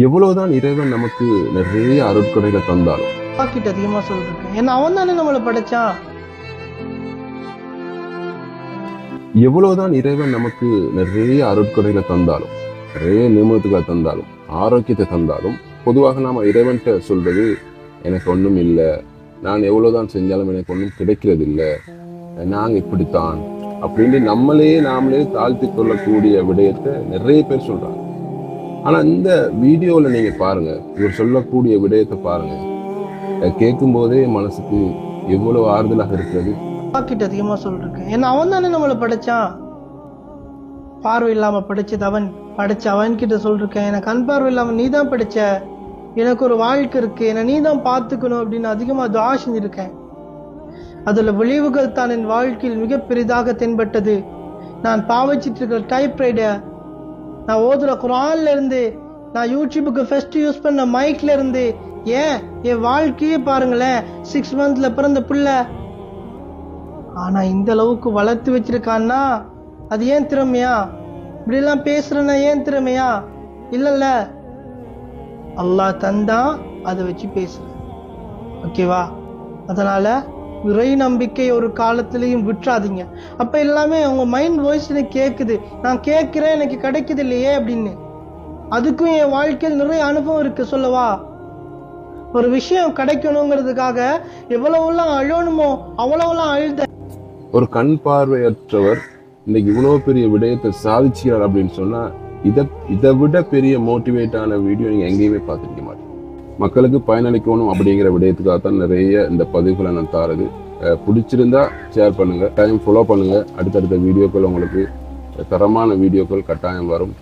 எவ்வளவுதான் இறைவன் நமக்கு நிறைய அருட்கொடைகளை தந்தாலும் கிட்ட அதிகமா சொல்லிருக்கேன். ஏன்னா அவன் தானே நம்மளை படைச்சான். எவ்வளவுதான் இறைவன் நமக்கு நிறைய அருட்கொடைகளை தந்தாலும், நிறைய நியமனத்துகளை தந்தாலும், ஆரோக்கியத்தை தந்தாலும், பொதுவாக நாம இறைவன்கிட்ட சொல்றது எனக்கு ஒன்றும் இல்லை, நான் எவ்வளவுதான் செஞ்சாலும் எனக்கு ஒன்றும் கிடைக்கிறது இல்லை, நாங்க இப்படித்தான் அப்படின்னு நாமளே தாழ்த்தி கொள்ளக்கூடிய விடயத்தை நிறைய பேர் சொல்றாங்க. ஆனா இந்த வீடியோல நீங்க பாருங்க, இவர் சொல்லக்கூடிய விடயத்தை பாருங்க, கேட்கும் போதே மனசுக்கு எவ்வளவு ஆறுதலாக இருக்கிறது. கிட்ட அதிகமா சொல்லிருக்கேன். ஏன்னா அவன் தானே நம்மளை படைச்சான். பார்வை இல்லாம படைச்சது அவன் கிட்ட சொல்லிருக்கேன். எனக்கு கண் பார்வை இல்லாம நீ தான் படைச்ச, எனக்கு ஒரு வாழ்க்கை இருக்கு, என்ன நீ தான் பார்த்துக்கணும் அப்படின்னு அதிகமா துஆ செஞ்சிருக்கேன். அதுல விளைவுகள் தான் என் வாழ்க்கையில் மிக பெரிதாக தென்பட்டது. நான் பாவச்சிட்டு இருக்கிற டைப்ரைட்டர், நான் ஓதுற குர்ஆன்ல இருந்து, நான் யூடியூபுக்கு ஃபர்ஸ்ட் யூஸ் பண்ண மைக்ல இருந்து, ஏன் என் வாழ்க்கையே பாருங்களேன், 6 மந்த்ல பிறந்த பிள்ளை. ஆனா இந்த அளவுக்கு வளர்த்து வச்சிருக்கான்னா அது ஏன் திறமையா? இப்படி எல்லாம் பேசுறேன்னா ஏன் திறமையா? இல்லல்ல, அல்லாஹ் தந்தா அதை வச்சு பேசுறேன். ஓகேவா? அதனால இறை நம்பிக்கை ஒரு காலத்திலையும் விட்டுறாதீங்க. அப்ப எல்லாமே அவங்க மைண்ட் வாய்ஸ் எனக்கு கேட்குது, நான் கேட்கிறேன் எனக்கு கிடைக்குது இல்லையே அப்படின்னு. அதுக்கும் என் வாழ்க்கையில் நிறைய அனுபவம் இருக்கு. சொல்லவா? ஒரு விஷயம் கிடைக்கணுங்கிறதுக்காக எவ்வளவுலாம் அழணுமோ அவ்வளவுலாம் அழுத. ஒரு கண் பார்வையற்றவர் இன்னைக்கு இவ்வளவு பெரிய விடயத்தை சாதிச்சார் அப்படின்னு சொன்னா இதை விட பெரிய மோட்டிவேட்டான வீடியோ நீங்க எங்கேயுமே பார்த்துருக்க மாட்டீங்க. மக்களுக்கு பயனளிக்கணும் அப்படிங்கிற விடயத்துக்காக தான் நிறைய இந்த பதிவுகளை நான் தாரது. பிடிச்சிருந்தா ஷேர் பண்ணுங்க, டைம் ஃபாலோ பண்ணுங்க. அடுத்தடுத்த வீடியோக்கள் உங்களுக்கு தரமான வீடியோக்கள் கட்டாயம் வரும்.